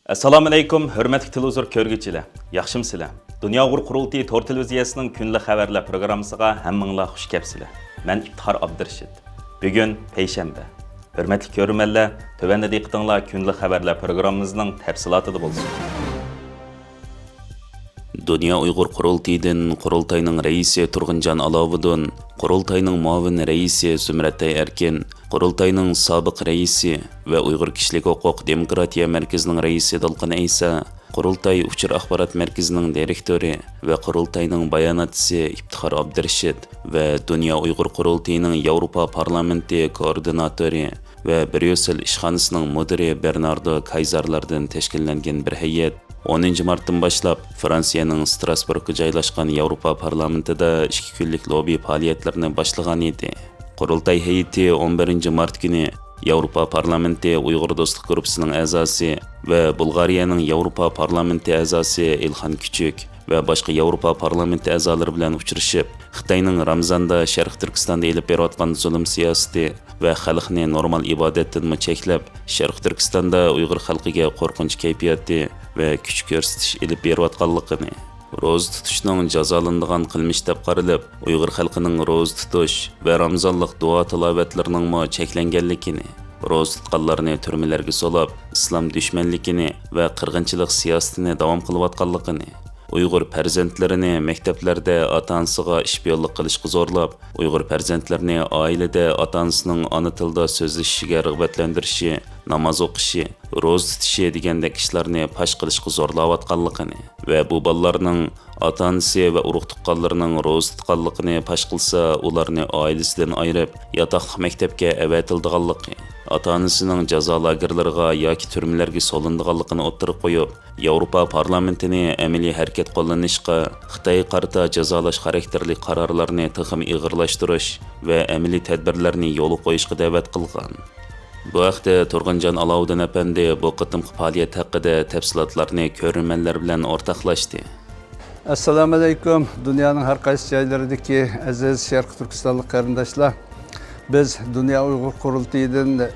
Assalomu alaykum, hurmatli televizor ko'rguvchilar. Yaxshimsizlar? Dunyo Uyg'ur qurultiyi to'r televiziyasining kunlik xabarlar programmasiga hammanglar xush kelibsizlar. Men İftihar Abdurashid. Bugun payshanba. Hurmatli ko'ruvchilar, tövəndə diqqətinizlər kunlik xabarlar programmamızning tafsilotida bo'lsin. Dünya Uyghur Qurultayıdan Qurultayning raisi Turg'unjon Aloviddin, Qurultayning muavin raisi Zumratay Erkin, Qurultayning sobiq raisi va Uyg'ur kishilik huquq demokratiya markazining raisi Dalqin Aysa, Qurultay uchur axborot markazining direktori va Qurultayning bayonotchisi İftihar Abdurashid va Dünya Uyghur Qurultayining Yevropa parlamenti koordinatori va Bryussel ishxonasining mudiri Bernardo Kayzarlardan tashkillangan bir hay'at 10 martdan boshlab Fransiyaning Strasburgga joylashgan Yevropa parlamentida 2 kunlik lobby faoliyatlarini boshlagan edi. Qurultay hay'ati 11 mart kuni Yevropa parlamenti Uyg'ur do'stlik guruhining a'zosi va Bulgariyaning Yevropa parlamenti a'zosi Ilhan Küçük va boshqa Yevropa parlamenti a'zolari bilan uchrashib, Xitoyning Ramzonda Sharq Turkistonda elib berayotgan zulm siyosati va xalqni normal ibodatdan cheklab, Sharq Turkistonda Uyg'ur xalqiga qo'rqinch kayfiyati va kuch ko'rsatish elib berayotganligini, ro'za tutishning jazolanadigan qilmish deb qaralib, Uyg'ur xalqining ro'za tutish va Ramzonlik duo tilovatlarining cheklanganligini, ro'za tutganlarni turmalarga solib, islom dushmanligini va qirg'inchilik siyosatini davom qilayotganligini, Uyg'ur farzandlarini maktablarda ota-onasiga ishbiyonlik qilishga zo'rlab, Uyg'ur farzandlarini oilada ota-onasining ona tilida so'zlashishiga rag'batlantirishi, namoz o'qishi, ro'za tutishi degandek ishlarni pash qilishga zo'rlayotganligini va bu bolalarning ota-onasi va urug' tuqqanlarining ro'za tutganligini pash qilsa, ularni oilasidan ayirib, yotoqli maktabga avatildiganligi, ota-onasining jazo lagerlariga yoki turmalarga solindiganligini o'ttirib qo'yib, Yevropa parlamentini amaliy harakat qo'llanishga, Xitoy qarta jazolash xarakterli qarorlarni texim ig'irlashtirish va amaliy tadbirlarni yo'l qo'yishga da'vat qilgan. Bu haqda Turg'unjon Aloviddin apandi bu qitimqi faoliyat haqida tafsilotlarni ko'rmanlar bilan o'rtoqlashdi. Assalomu alaykum, dunyoning har qaysi joylaridagi aziz Sharq Turkistonlik qarindoshlar. Biz Dünya Uyghur Qurultayidan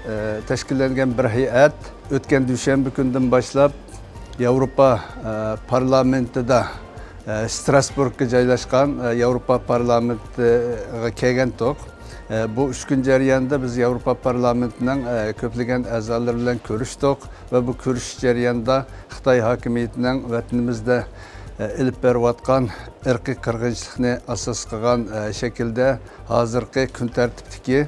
tashkillangan bir hay'at o'tgan dushanba kundan boshlab Yevropa parlamentida Strasburgga joylashgan Yevropa parlamentiga kelgan to'q. Bu 3 kun jarayonida biz Yevropa parlamentining ko'plagan a'zolari bilan ko'rishdik va bu ko'rishish jarayonida Xitoy hokimiyatining vatanimizda ilib berayotgan irqiy qirg'inchilikni asos qilgan shaklda hozirgi kun tartibdagi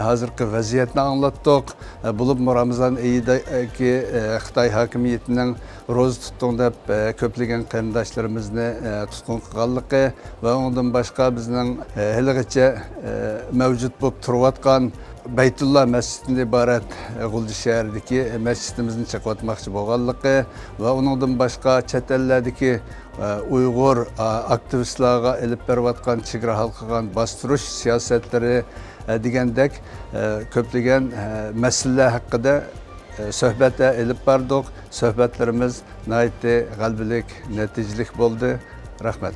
hozirgi vaziyatni anglatdik. Bo'lib Ramazon oyidagi Xitoy hokimiyatining ro'za tutding deb ko'plagan qarindoshlarimizni tutqun qilganligi va undan boshqa bizning haligacha mavjud bo'lib turayotgan Baytullah masjididan iborat G'ulji shahridagi masjidimizni chaqayotmoqchi bo'lganligi va undan boshqa chet ellardagi Uyg'ur aktivistlarga ilib berayotgan chegara halqigan bostirish siyosatlari degandek ko'plagan masalalar haqida suhbatlar ilib bordik. Suhbatlarimiz nihoyatda g'albilik, natijalik bo'ldi. Rahmat.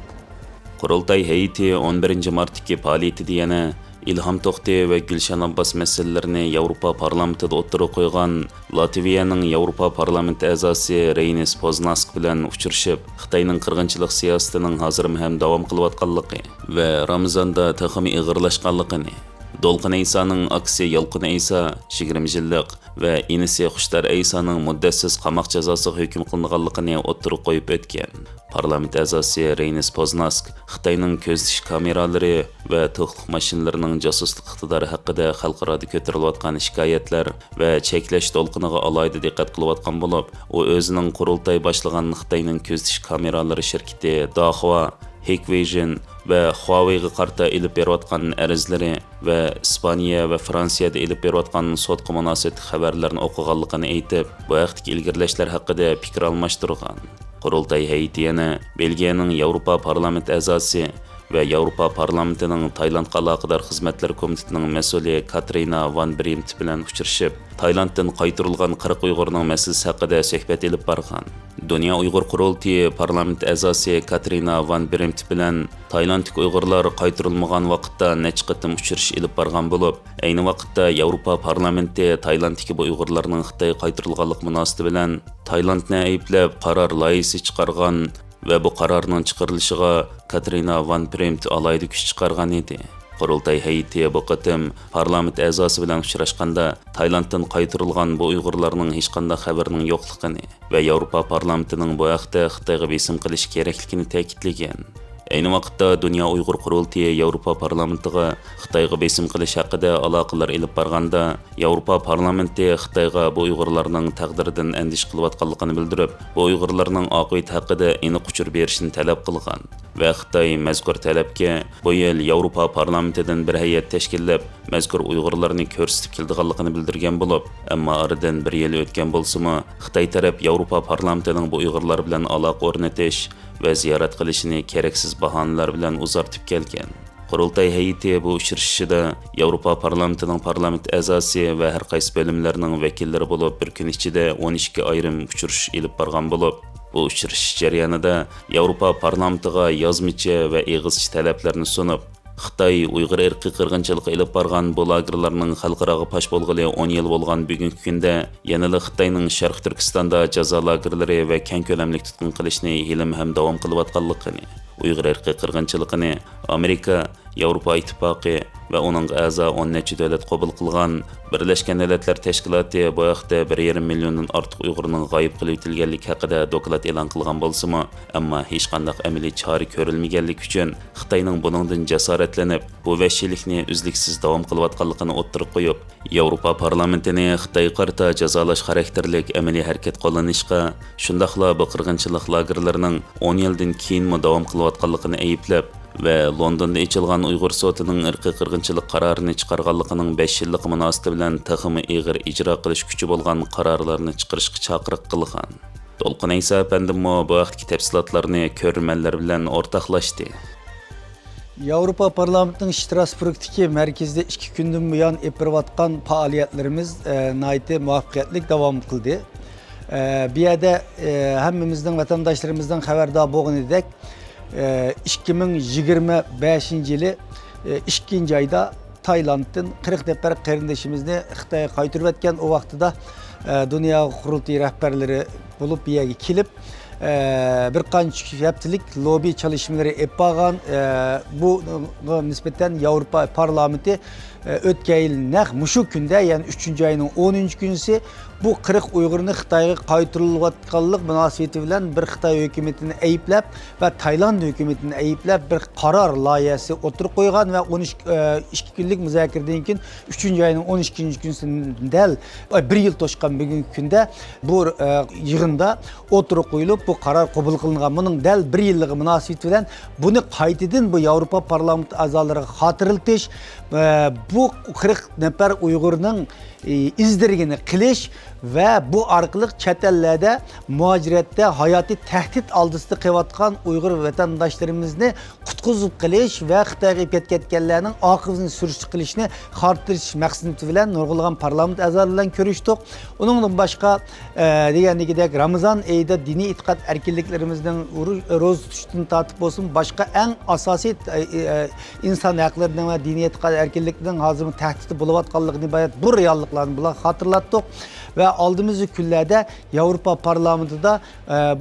Qurultay hay'ati 11 martdagi faoliyatida yana İlham To'xti va Gulshan Abbos masalalarini Yevropa parlamentida o'ttirib qo'ygan Latviyaning Yevropa parlamenti a'zosi Reynis Poznask bilan uchrashib, Xitoyning qirg'inchilik siyosatining hozir ham davom qilayotganligi va Ramazonda texmi ig'irlashganligini, Dolqin Aysaning aksi Yolqin Aysa 20 yillik va inisi Xushtar Aysaning muddatsiz qamoq jazosiga hukm qilinganligini o'ttirib qo'yib o'tgan. Parlament a'zosi Reynis Poznask Xitoyning ko'zitish kameralari va to'qliq mashinalarining josuslik iqtidori haqida xalqaro ko'tarilayotgan shikoyatlar va cheklash to'lqiniga alohida diqqat qilayotgan bo'lib, u o'zining qurultay boshlagan Xitoyning ko'zitish kameralari shirkati Dahua, Hikvision va Huawei'ga qarta ilib berayotgan arizlari va Ispaniya va Fransiyada ilib berayotgan sotqi munosabat xabarlarini o'qiganligini aytib, bu vaqtdagi ilgirlashlar haqida fikr almashtirgan. Qurultay hay'ati yana Belgiyaning Yevropa parlamenti a'zosi ve Avrupa Parlamentining Taylandga aloqador xizmatlar komitetining mas'uli Katrina Van Bremt bilan uchrashib, Taylanddan qaytarilgan 40 Uyg'urning masalasi haqida suhbat elib borgan. Dünya Uyghur Qurultiyi parlament a'zosi Katrina Van Bremt bilan Taylandlik Uyg'urlar qaytarilmagan vaqtda necha qatim uchrash elib borgan bo'lib, ayni vaqtda Yevropa parlamenti Taylanddagi bu Uyg'urlarning Xitoy qaytarilganlik munosabati bilan Taylandni ayblab qaror loyihasi chiqargan ve bu qararning chiqarilishiga Katrina Van Bremt alayda kuch chiqargan edi. Qurultay heyeti bu qatim parlament a'zosi bilan uchrashganda Taylanddan qaytarilgan bu Uyg'urlarning hech qanday xabarining yo'qligini va Yevropa parlamentining bu haqda Xitoyga besim qilish kerakligini ta'kidlagan. Ayni vaqtda Dünya Uyghur Qurultiyi Yevropa parlamentiga Xitoyga besim qilish haqida aloqalar elib borganda, Yevropa parlamenti Xitoyga bu Uyg'urlarning taqdiridan andish qilayotganligini bildirib, bu Uyg'urlarning oqibati haqida aniq uqur berishni talab qilgan va Xitoy mazkur talabga bu yil Yevropa parlamentidan bir hay'at tashkillab, mazkur Uyg'urlarni ko'rsatib kelganligini bildirgan bo'lib, ammo oradan bir yil o'tgan bo'lsa-mu, Xitoy taraf Yevropa parlamentining bu Uyg'urlar bilan aloqa o'rnatish ve ziyaret qilishini keraksiz bahonalar bilan uzartib kelgan. Qurultay heyeti bu uchrashishida Yevropa parlamentining parlament a'zosi va har qaysi bo'limlarining vakillari bo'lib, bir kun ichida 12 ayrim uchrashish elib borgan bo'lib, bu uchrashish jarayonida Yevropa parlamentiga yozmacha va eg'izcha talablarni sunib, Xitoy Uyg'ur irqiy qirg'inchilikqa ilib borgan bu lagerlarning xalqaro pash bo'lg'ili 10 yil bo'lgan bugungi kunda yanada Xitoyning Sharq Turkistonda jazo lagerlari va keng ko'lamli tutqun qilishni hilim ham davom qilayotganligini, Uyg'ur irqiy qirg'inchiligini Amerika, Yevropa Ittifoqi va uning a'zo 10 necha davlat qabul qilgan Birlashgan Davlatlar Tashkiloti bu haqda 1,5 milliondan ortiq Uyg'urning g'oyib qilib o'tilganligi haqida doklad e'lon qilgan bo'lsa-mu, ammo hech qanday amaliy chora ko'rilmaganligi uchun Xitoyning buningdan jasoratlanib, bu vahshiylikni uzluksiz davom qilayotganligini o'ttirib qo'yib, Yevropa parlamentini Xitoy qarta jazolash xarakterlik amaliy harakat qo'llanishga, shundaqla bu qirg'inchilik lagerlarining 10 yildan keyinmi davom qilayotganligini ayblab ve Londonda içilgan Uyghur sotining irqiy qirg'inchilik qarorini chiqarganligining 5 yillik munosabati bilan taximi ig'ir ijro qilish kuchi bo'lgan qarorlarni chiqarishga chaqiriq qilgan. To'lqin Aysa apandimmo bu vaqtdagi tafsilotlarni ko'rmanlar bilan o'rtoqlashdi. Yevropa Parlamentining Strasburgdagi markazida 2 kundan buyon epirayotgan faoliyatlarimiz nihoyatda muvaffaqiyatli davom qildi. Bu yerda hammamizning vatandaşlarımızdan xabardor bo'lgan edik. 2025 yılı 2. ayda Tayland'ın 40 nefar qarindoshimizni Xitoyga qaytarib etgan o vaqtida Dünya Qurultiyi rahbarlari bo'lib bu yerga kelib bir qancha haftalık lobi çalışmaları yapgan bu nispeten Avrupa Parlamenti o'tgan yil naq mushu kunda, yani 3. ayının 10. günüsü bu 40 Uyg'urni Xitoyga qaytarilayotganlik munosabati bilan bir Xitoy hukumatini ayblab va Tayland hukumatini ayblab bir qaror loyihasi o'tirib qo'ygan va 2 kunlik muzokaradan keyin 3. ayının 12. günüsündel bir yil to'shgan bugungi kunda bu yig'inda o'tirib qo'yilib bu qaror qabul qilingan. Buning dal bir yilligi munosabati bilan buni qaytadan bu Yevropa parlamenti a'zolariga xotirlatish, bu 40 nafar Uyg'urning izdirgini qilish ve bu arqılıq chet ellarda muhaciratda hayati tehdit aldısında qilayotgan Uyghur vatandaşlarımızını qutquzib qilish ve Xitoyga ketganlarning oqibatini surishti qilishni xortirish maqsadi bilan nurg'ulg'an parlament a'zolari bilan ko'rishdik. Uningdan boshqa degandagidek Ramazon oyida diniy e'tiqod erkinliklarimizdan ro'za tutishdan tortib bo'lsin, boshqa eng asosiy inson haqlarining va diniy e'tiqod erkinliklarining hozir tahdidi bo'layotganligini bayat bu realliklarni bilan xatırlatdik. Ve aldığımız günlerde Avrupa Parlamento'da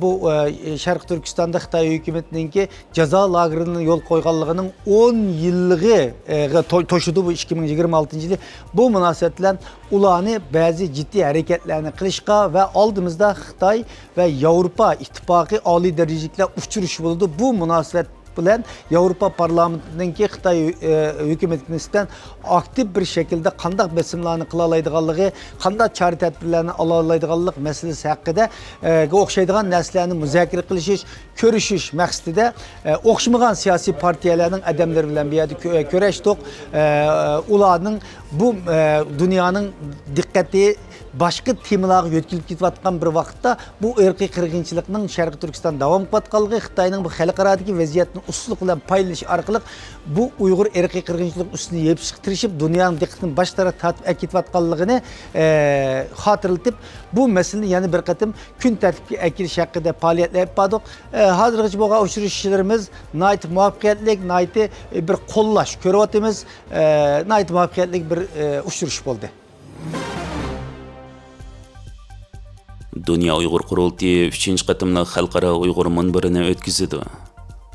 bu Şarkı Türkistan'da Xitoy hükümetinin ceza lagerinin yol koyganlığının 10 yıllığı toşudu bu 2026 yılı. Bu münasebetle ulanı bazı ciddi hareketlerini kılışka ve aldığımızda Xitoy ve Avrupa İttifakı ali derecelikle uçuruş buldu. Bu münasebet bilen Avrupa Parlamenti'ndeki Xitoy hükümetinin aktif bir şekilde qandaq besimlerini kılalaydıqanlığı, qandaq çare tedbirlerini alalaydıqanlık meselesi hakkında oxşaydıqan neslerini müzakere qilişiş, körüşüş məqsədində oxşamayan siyasi partiyaların adamları bilen bir yerde köreşdik. Ularının bu dünyanın dikkati başka temalarga yetkilip ketayotgan bir vaqtda bu irqiy qirg'inchilikning Sharqiy Turkiston davom etayotganligi, Xitoyning bu xalqarodagi vaziyatni ustunlik bilan paylash orqali bu Uyg'ur irqiy qirg'inchilik ustini yepishga tirishib, dunyoning diqqatini bosh taraf tortib ketayotganligini xotirlatib, bu masalani yana bir qatim kun tartibga akilish haqida faoliyatlar yapdik. Hozirgacha bo'lgan uchrashishlarimiz nayt muvaffaqiyatli, nayt bir qo'llash ko'ryapmiz, nayt muvaffaqiyatli bir uchrashish bo'ldi. Dünya Uyghur Qurultayı 3-nji qatımlıq xalqara Uyghur munbirini ötküzüdü.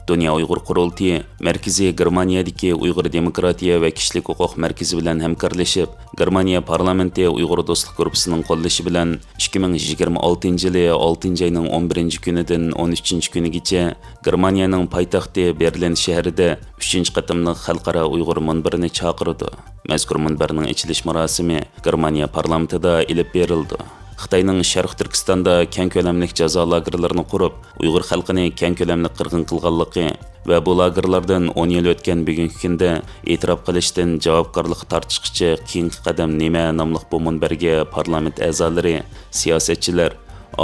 Dünya Uyghur Qurultayı Merkezi Germaniyadagi Uyghur Demokratiya va Kishilik huquq markazi bilan hamkorlashib, Germaniya parlamenti Uyghur do'stlik guruhining qo'llashi bilan 2026-yili 6-oyning 11-kunidan 13-kunigacha Germaniyaning poytaxti Berlin shahrida 3-nji qatımlıq xalqara Uyghur munbirini chaqirdi. Mazkur munbirning ochilish marosimi Germaniya parlamentida ilib berildi. Xitoyning Sharq Turkistonda keng ko'lamlik jazo lagerlarini qurib, Uyg'ur xalqini keng ko'lamli qirg'in qilganligi va bu lagerlardan 10 yil o'tgan bugungi kunda e'tirof qilishdan javobgarlik tortishgacha keyingi qadam nima nomli bu munbarga parlament a'zolari, siyosatchilar,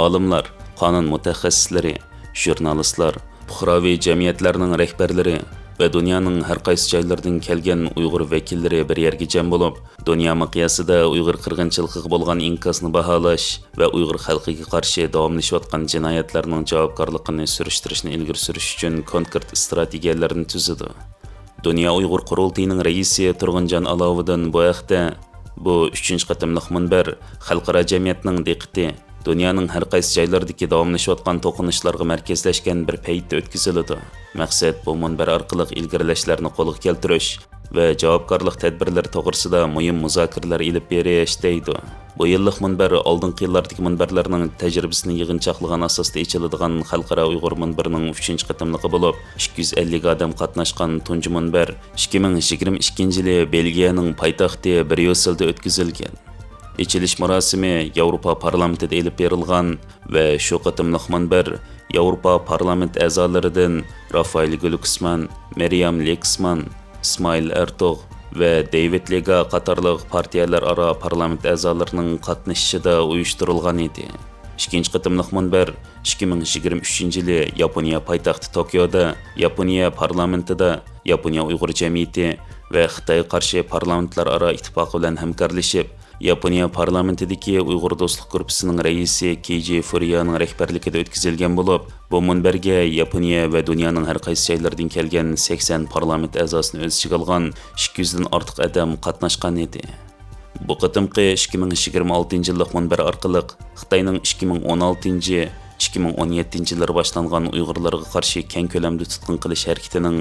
olimlar, qonun mutaxassislari, jurnalistlar, puhraviy jamiyatlarning rahbarlari ve dünyanın her qaysi joylaridan kelgan Uyg'ur vakillari bir yerga jam bo'lib, dunyo miqyosida Uyg'ur qirg'inchiligiga bo'lgan inkosni baholash va Uyg'ur xalqiga qarshi davomlashayotgan jinoyatlarning javobgarligini surishtirishni ilgari surish uchun konkret strategiyalarni tuzdi. Dünya Uyg'ur Qurultayining raisi Turg'unjon Aloviddin bu haqda bu 3-nji qatımlıq munbar xalqaro jamiyatning diqqati dunyoning har qaysi joylaridagi davomlashayotgan to'qinishlarga markazlashgan bir paytda o'tkaziladi. Maqsad bu munbar orqali ilgarilashlarni qo'lga keltirish va javobgarlik tadbirlari to'g'risida muhim muzokaralar ilib berish deydi. Bu yillik munbar oldingi yillardagi munbarlarning tajribasini yig'inchoqlagan asosda ichiladigan xalqaro Uyg'ur munbarining 3-nji qatımligi bo'lib, 250 odam qatnashgan tunji munbar 2022-yili Belgiyaning poytaxti Bryusselda o'tkazilgan. İçiliş marosimi Yevropa parlamentida elib berilgan ve şu qatımlıq munbar Yevropa parlament a'zolaridan Rafael Glucksmann, Meryem Lexman, İsmail Ertug ve David Lega qatorliq partiyalar aro parlament a'zolarining qatnashishida uyushtirilgan edi. 2-nji qatımlıq munbar 2023-yili Yaponiya poytaxti Tokioda Yaponiya parlamentida Yaponiya Uyg'ur jamiyati ve Xitoy qarshi parlamentlar aro ittifoqi bilan hamkorlashib, Yaponiya parlamentidagi Uyg'ur do'stlik guruhining raisi Keiji Furiyaning rahbarligida o'tkazilgan bo'lib, bu munbarga Yaponiya va dunyoning har qaysi joylaridan kelgan 80 parlament a'zosini o'z ichiga olgan 200 dan ortiq odam qatnashgan edi. Bu qatimqi 2026-yillik munbar orqali Xitoyning 2016-2017-yillar boshlangan Uyg'urlarga qarshi keng ko'lamda tutqun qilish harakatining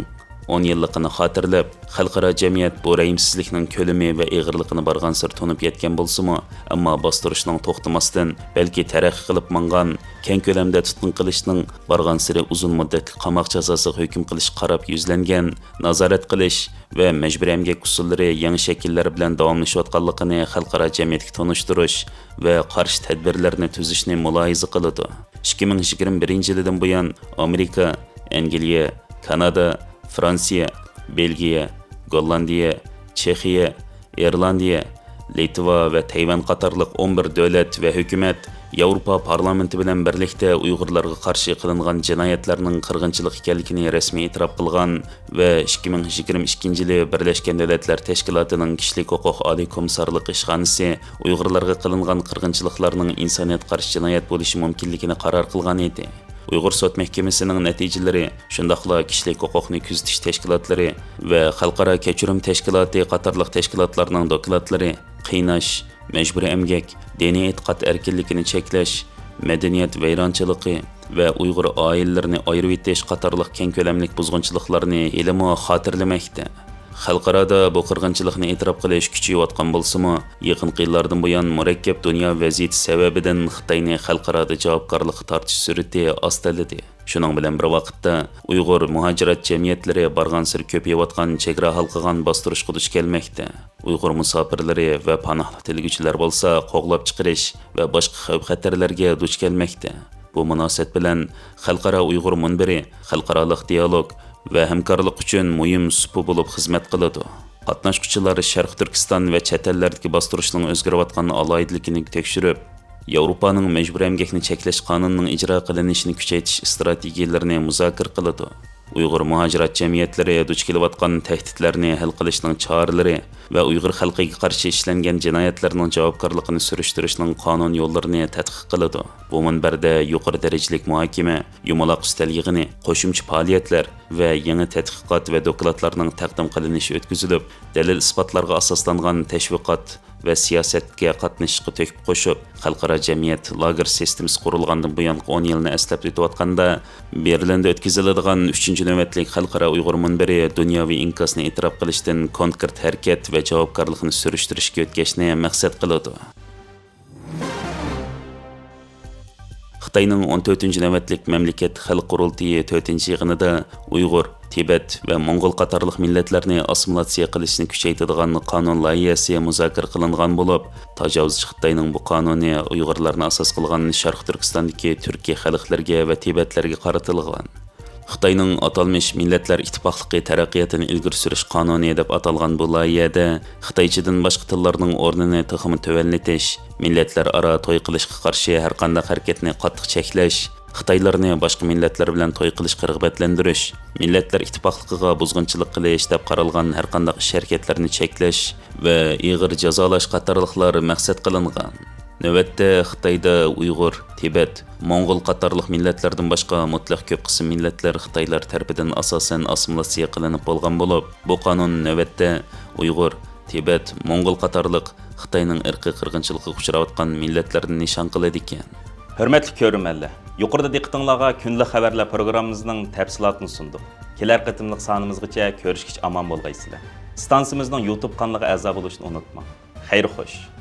10 yilligini xotirlab, xalqaro jamiyat bu rəhimsizlikning ko'lami va ig'irligini barg'ansir tunib yetgan bo'lsa-mu, ammo bostirishning to'xtamasdan, balki taraqqiy qilib mangan keng ko'lamda tutqun qilishning barg'ansiri uzun muddatli qamoq jazosiga hukm qilish qarab yuzlangan, nazorat qilish va majburiy emgak usullari yangi shakllar bilan davomlashayotganligini xalqaro jamiyatga tanishtirish va qarshi tadbirlarni tuzishni mulohaza qiladi. 2021-yildan buyon Amerika, Angliya, Kanada, Fransiya, Belgiya, Gollandiya, Chexiya, Irlandiya, Litva va Tayvan qatorliq 11 davlat va hukumat Yevropa parlamenti bilan birlikda Uyg'urlarga qarshi qilingan jinoyatlarning qirg'inchilik ekanligini rasmiy e'tirof qilgan va 2022-yili Birlashgan Davlatlar Tashkilotining Kishilik huquq oliy komissarligi ishxonasi Uyg'urlarga qilingan qirg'inchiliklarning insoniyat qarshi jinoyat bo'lishi mumkinligini qaror qilgan edi. Uyg'ur sud mahkamasining natijalari, shundaqla kishilik huquqni kuzatish tashkilotlari va xalqaro kechirim tashkiloti qatorliq tashkilotlarning dokladlari qiynash, majburiy emgak, diniy e'tiqod erkinligini cheklash, madaniyat vayronchiligi va Uyg'ur oilalarini ayirib etish qatorliq keng ko'lamli buzg'unchiliklarni ilmo xotirlamoqda. Xalqarada bu qirg'inchilikni e'tirof qilish kuchayayotgan bo'lsa-mu, yaqinqi yillardan buyon murakkab dunyo vaziyati sababidan Xitoyni xalqarada javobgarlikka tortish surati ostaladi. Shuning bilan bir vaqtda Uyg'ur muhojirat jamiyatlari barg'ansir ko'payayotgan chegara halqagan bostirishga duch kelmoqda. Uyg'ur musofirlari va panohlik tilguvchilar bo'lsa qo'g'lab chiqarish va boshqa xavf-xatarlarga duch kelmoqda. Bu munosabat bilan xalqaro Uyg'ur munbiri xalqaroliq dialog va hamkorlik uchun muhim supu bo'lib xizmat qiladi. Qatnaşqıçılar Sharq Türkistan və chet ellərdəki bastırışның özgəriyotqan alayidligini tekşürüb, Yevropaның mecbur əmgəkni çəkləş qanununun icra qılınışını küçəytiş strategiyalarini muzakir qılıdı. Uyghur muhacirat cəmiyyətləri duch kelayotqan təhdidlərini hal qilishning choralari və Uyghur xalqiga qarshi ishlangan jinoyatlarning javobgarligini surishtirishning qonun yo'llarini tadqiq qiladi. Bu munbarda yuqori darajalik muhokama, yumaloq ustal yig'ini, qo'shimcha faoliyatlar va yangi tadqiqot va dokladlarning taqdim qilinishi o'tkazilib, dalil isbotlarga asoslangan tashviqot və siyasətə qatnışıqı töküb qoşub, xalqara cəmiyyət lager sistemasi qurilgandan bu yanqı 10 yılını əsləb ötüyotqanda, Berlində ötkazıladigan 3-cü növbətlik xalqara Uyghur munbiri dunyoviy inkasni e'tirof qilishdan konkret harakat və javobgarlikni surishtirishga o'tkazishni maqsad qiladi. Xitoyning 14-cü növbətlik məmləkət xalq qurultayı 4-cü yığınında Uyghur, Tibet və Mongol qatarlıq millətlərini assimilasiya qilishni kuchaytiradigan qonun loyihasi muzokara qilingan bo'lib, tajovuzchi Xitoyning bu qonuni Uyg'urlarni asos qilgan Sharq Turkistondagi Turkiy xalqlarga va Tibetlarga qaratilgan. Xitoyning atalmış Millatlar İttifaqlığı taraqqiyotini ilgari surish qonuni deb atalgan bu loyihada Xitoychadan boshqa tillarning o'rnini texmi tövənletish, millatlar aro to'y qilishga qarshi har qanday harakatni qattiq cheklash, Xitoylarni boshqa millatlar bilan to'y qilishga rag'batlantirish, Millatlar İttifaqlığıga buzg'unchilik qilish deb qaralgan har qanday ish harakatlarni cheklash va ig'ir jazolash qatorliqlar maqsad qilingan. Növbətdə Xitayda Uyghur, Tibet, Mongol qatarlıq millətlərdən başqa mutlaq köp qism millətlər Xitaylar tərəfindən asasən assimilasiya qilinib bolğan olub, bu qanun növbətdə Uyghur, Tibet, Mongol qatarlıq Xitayning irqi qirg'inchilikka uchrayotgan millatlarni nishon qiladi ekan. Hörmətli görürmənlər, yuqorida diqqətinizə Kunlik xəbərlər proqramımızın təfsilatını sunduq. Kelər qıtımlıq sanımızgacha ko'rishgacha aman bo'lgaysizlar. Stansimizning YouTube kanaliga a'zo bo'lishni unutmang. Xayr xo'sh.